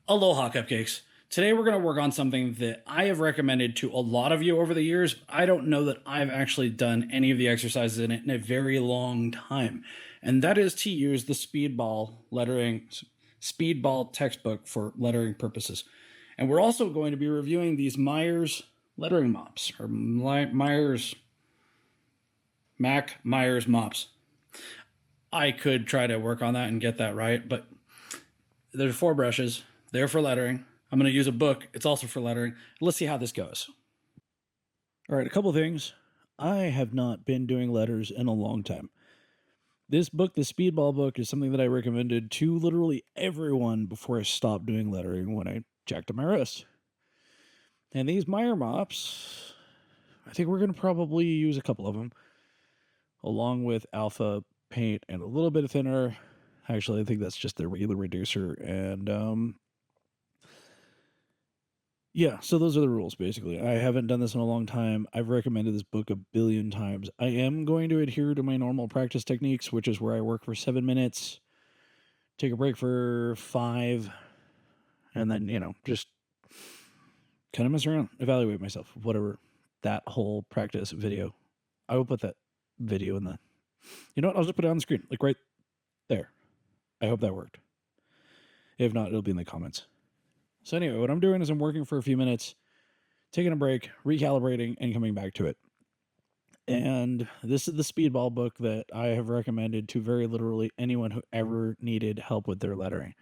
Aloha cupcakes. Today we're going to work on something that I have recommended to a lot of you over the years. I don't know that I've actually done any of the exercises in it in a very long time. And that is to use the Speedball textbook for lettering purposes. And we're also going to be reviewing these Myers lettering mops or Mack Myers mops. I could try to work on that and get that right, but there's 4 brushes. They're for lettering. I'm going to use a book. It's also for lettering. Let's see how this goes. All right, a couple things. I have not been doing letters in a long time. This book, the Speedball book, is something that I recommended to literally everyone before I stopped doing lettering when I jacked my wrist. And these Meyer Mops, I think we're going to probably use a couple of them, along with alpha paint and a little bit of thinner. Actually, I think that's just their regular reducer. And yeah, so those are the rules, basically. I haven't done this in a long time. I've recommended this book a billion times. I am going to adhere to my normal practice techniques, which is where I work for 7 minutes, take a break for 5, and then, just kind of mess around, evaluate myself, whatever. That whole practice video. I will put that video in the... You know what? I'll just put it on the screen, like right there. I hope that worked. If not, it'll be in the comments. So anyway, what I'm doing is I'm working for a few minutes, taking a break, recalibrating, and coming back to it. And this is the Speedball book that I have recommended to very literally anyone who ever needed help with their lettering.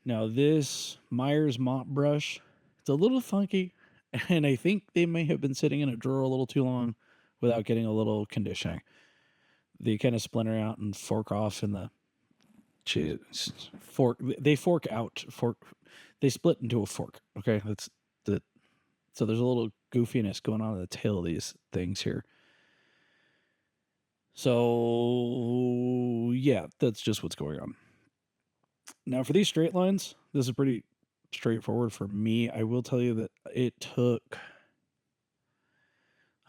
Now, this Myers mop brush, it's a little funky, and I think they may have been sitting in a drawer a little too long without getting a little conditioning. They kind of splinter out and fork off in the fork. They fork out. They split into a fork. Okay, that's the. So there's a little goofiness going on in the tail of these things here. So yeah, that's just what's going on. Now for these straight lines, this is pretty straightforward for me. I will tell you that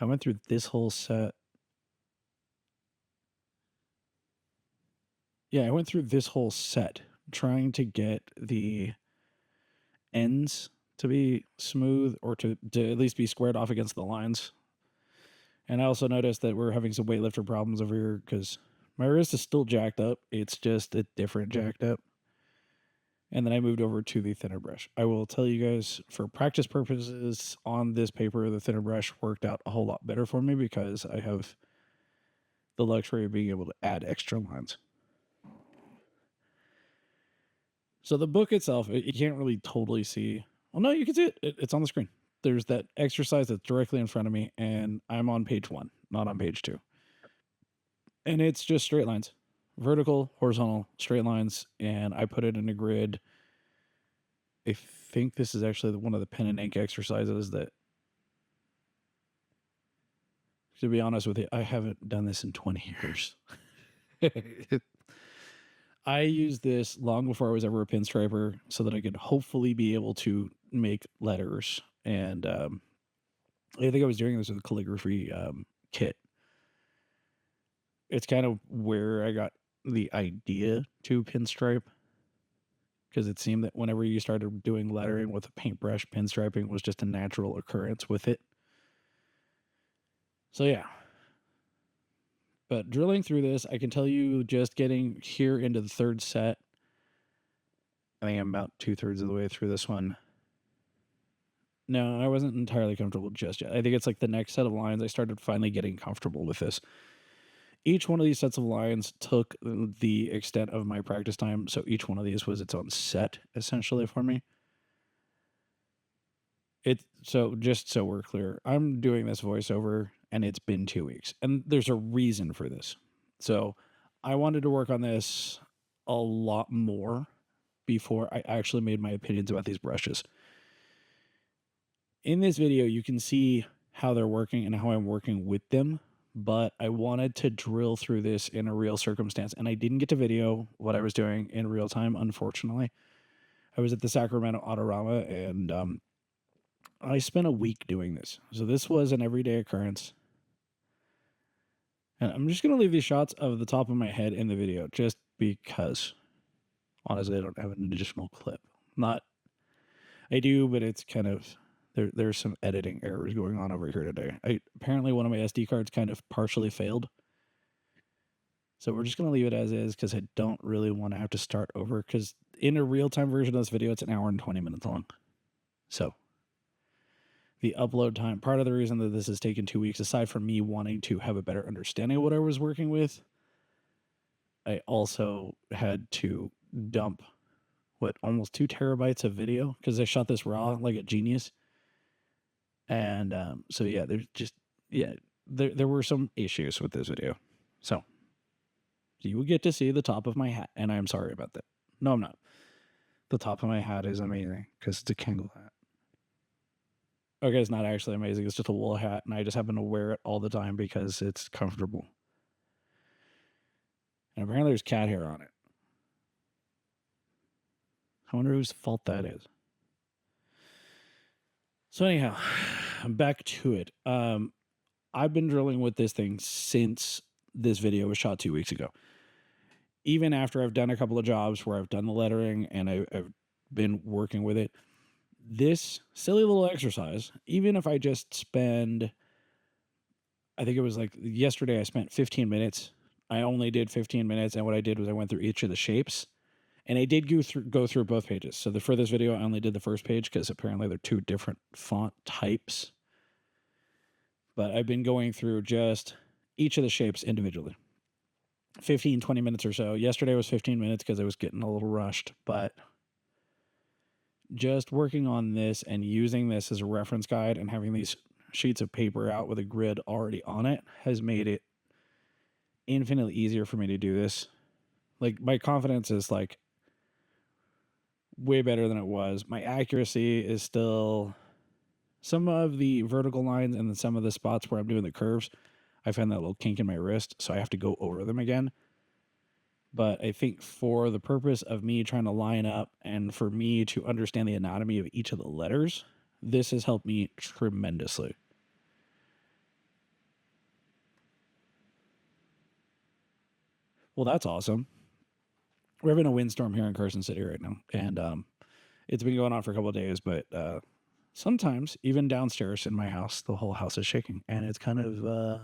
I went through this whole set. Yeah, I went through this whole set trying to get the ends to be smooth or to at least be squared off against the lines. And I also noticed that we're having some weightlifter problems over here because my wrist is still jacked up. It's just a different jacked up. And then I moved over to the thinner brush. I will tell you guys, for practice purposes on this paper, the thinner brush worked out a whole lot better for me because I have the luxury of being able to add extra lines. So the book itself, you can't really totally see. Well, no, you can see it. It's on the screen. There's that exercise that's directly in front of me, and I'm on page 1, not on page 2. And it's just straight lines, vertical, horizontal, straight lines, and I put it in a grid. I think this is actually one of the pen and ink exercises that, to be honest with you, I haven't done this in 20 years. I used this long before I was ever a pinstriper so that I could hopefully be able to make letters. And I think I was doing this with a calligraphy kit. It's kind of where I got the idea to pinstripe, because it seemed that whenever you started doing lettering with a paintbrush, pinstriping was just a natural occurrence with it. So yeah. But drilling through this, I can tell you just getting here into the third set, I think I'm about 2/3 of the way through this one. No, I wasn't entirely comfortable just yet. I think it's like the next set of lines I started finally getting comfortable with this. Each one of these sets of lines took the extent of my practice time, so each one of these was its own set, essentially, for me. So just so we're clear, I'm doing this voiceover, and it's been 2 weeks, and there's a reason for this. So I wanted to work on this a lot more before I actually made my opinions about these brushes. In this video, you can see how they're working and how I'm working with them, but I wanted to drill through this in a real circumstance, and I didn't get to video what I was doing in real time, unfortunately. I was at the Sacramento Autorama, and I spent a week doing this. So this was an everyday occurrence. And I'm just going to leave these shots of the top of my head in the video, just because Honestly, I don't have an additional clip. Not, I do, but it's kind of, there's some editing errors going on over here today. Apparently one of my SD cards kind of partially failed. So we're just going to leave it as is because I don't really want to have to start over, because in a real-time version of this video, it's an hour and 20 minutes long. So the upload time, part of the reason that this has taken 2 weeks, aside from me wanting to have a better understanding of what I was working with, I also had to dump, almost 2 terabytes of video because I shot this raw like a genius. And so yeah, there were some issues with this video. So you will get to see the top of my hat, and I'm sorry about that. No, I'm not. The top of my hat is amazing because it's a Kangol hat. Okay, it's not actually amazing. It's just a wool hat, and I just happen to wear it all the time because it's comfortable. And apparently there's cat hair on it. I wonder whose fault that is. So anyhow, I'm back to it. I've been drilling with this thing since this video was shot 2 weeks ago. Even after I've done a couple of jobs where I've done the lettering and I've been working with it, this silly little exercise, even if I just spend, I think it was like yesterday I spent 15 minutes. I only did 15 minutes, and what I did was I went through each of the shapes, and I did go through both pages. So for this video, I only did the first page because apparently they're 2 different font types. But I've been going through just each of the shapes individually. 15, 20 minutes or so. Yesterday was 15 minutes because I was getting a little rushed, but just working on this and using this as a reference guide and having these sheets of paper out with a grid already on it has made it infinitely easier for me to do this. Like, my confidence is like way better than it was. My accuracy is still, some of the vertical lines and then some of the spots where I'm doing the curves, I found that little kink in my wrist, so I have to go over them again. But I think for the purpose of me trying to line up and for me to understand the anatomy of each of the letters, this has helped me tremendously. Well, that's awesome. We're having a windstorm here in Carson City right now, and it's been going on for a couple of days, but sometimes even downstairs in my house, the whole house is shaking, and it's kind of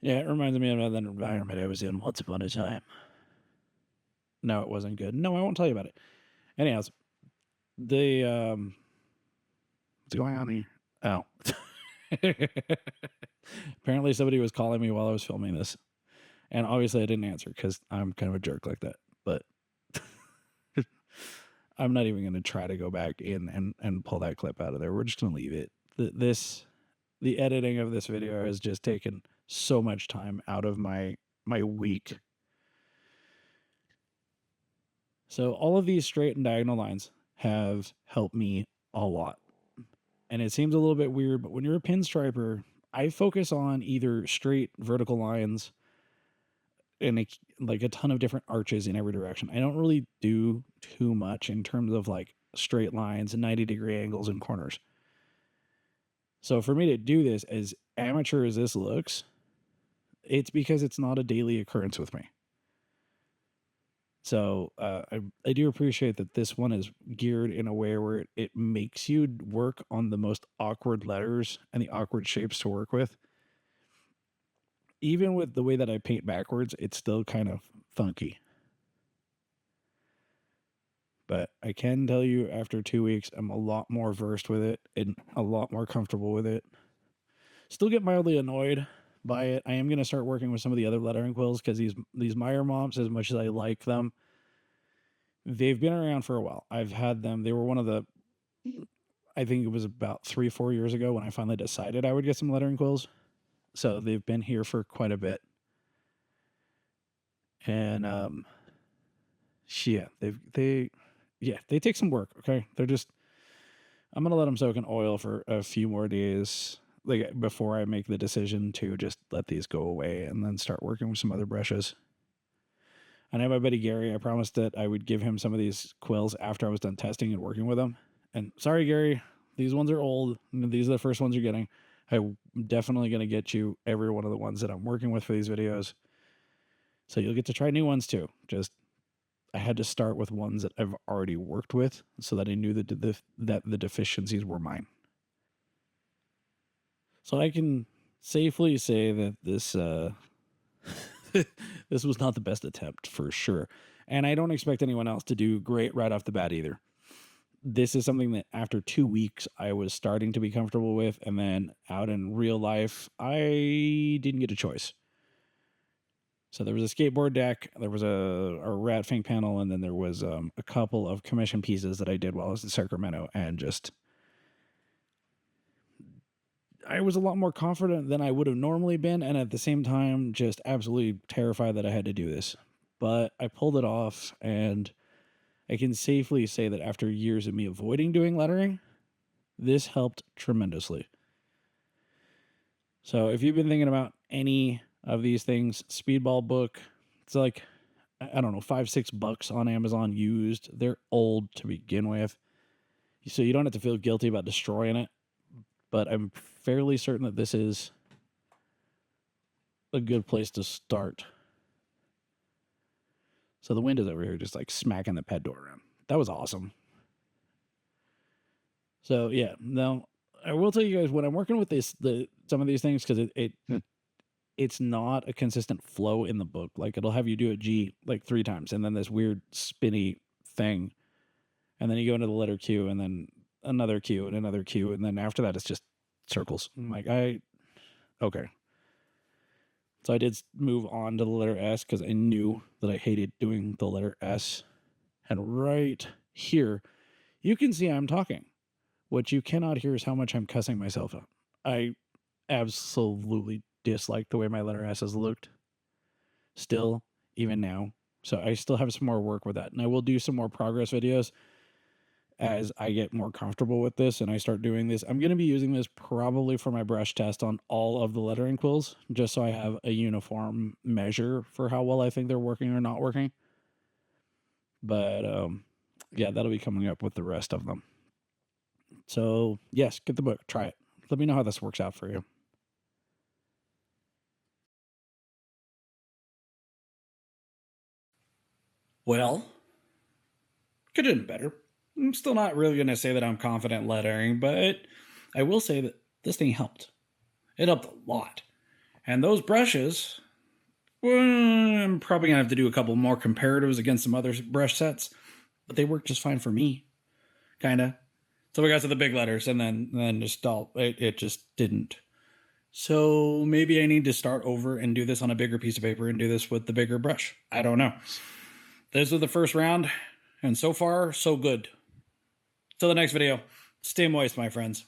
yeah, it reminds me of that environment I was in once upon a time. No, it wasn't good. No, I won't tell you about it. Anyhow, the what's going on here? Oh. Apparently somebody was calling me while I was filming this, and obviously I didn't answer because I'm kind of a jerk like that. But I'm not even going to try to go back in and pull that clip out of there. We're just going to leave it. The editing of this video has just taken so much time out of my week. So all of these straight and diagonal lines have helped me a lot. And it seems a little bit weird, but when you're a pinstriper, I focus on either straight vertical lines and like a ton of different arches in every direction. I don't really do too much in terms of like straight lines and 90-degree angles and corners. So for me to do this, as amateur as this looks, it's because it's not a daily occurrence with me. So I do appreciate that this one is geared in a way where it makes you work on the most awkward letters and the awkward shapes to work with. Even with the way that I paint backwards, it's still kind of funky. But I can tell you after 2 weeks, I'm a lot more versed with it and a lot more comfortable with it. Still get mildly annoyed by it. I am going to start working with some of the other lettering quills because these Meyer Mops, as much as I like them, they've been around for a while. I've had them. They were one of the, I think it was about 3-4 years ago when I finally decided I would get some lettering quills. So they've been here for quite a bit. And yeah, they take some work, okay? They're just, I'm going to let them soak in oil for a few more days, like before I make the decision to just let these go away and then start working with some other brushes. I know my buddy Gary, I promised that I would give him some of these quills after I was done testing and working with them. And sorry, Gary, these ones are old. These are the first ones you're getting. I'm definitely going to get you every one of the ones that I'm working with for these videos. So you'll get to try new ones too. Just I had to start with ones that I've already worked with so that I knew that the deficiencies were mine. So I can safely say that this this was not the best attempt for sure. And I don't expect anyone else to do great right off the bat either. This is something that after 2 weeks I was starting to be comfortable with, and then out in real life I didn't get a choice. So there was a skateboard deck, there was a rat fink panel, and then there was a couple of commission pieces that I did while I was in Sacramento, and just I was a lot more confident than I would have normally been, and at the same time just absolutely terrified that I had to do this. But I pulled it off, and I can safely say that after years of me avoiding doing lettering, this helped tremendously. So if you've been thinking about any of these things, Speedball book, it's like, I don't know, $5-6 on Amazon used. They're old to begin with, so you don't have to feel guilty about destroying it. But I'm fairly certain that this is a good place to start. So the wind is over here just like smacking the pet door around. That was awesome. So yeah, now I will tell you guys when I'm working with some of these things, because it's not a consistent flow in the book. Like it'll have you do a G like 3 times and then this weird spinny thing. And then you go into the letter Q and then another Q and another Q. And then after that, it's just circles. I'm like, okay. So I did move on to the letter S because I knew that I hated doing the letter S. And right here, you can see I'm talking. What you cannot hear is how much I'm cussing myself out. I absolutely dislike the way my letter S has looked. Still, even now. So I still have some more work with that. And I will do some more progress videos as I get more comfortable with this and I start doing this. I'm going to be using this probably for my brush test on all of the lettering quills, just so I have a uniform measure for how well I think they're working or not working. But yeah, that'll be coming up with the rest of them. So yes, get the book, try it. Let me know how this works out for you. Well, could have done better. I'm still not really going to say that I'm confident lettering, but I will say that this thing helped. It helped a lot. And those brushes, well, I'm probably going to have to do a couple more comparatives against some other brush sets, but they work just fine for me, kind of. So we got to the big letters, and then just it just didn't. So maybe I need to start over and do this on a bigger piece of paper and do this with the bigger brush. I don't know. This was the first round, and so far, so good. Till the next video, stay moist, my friends.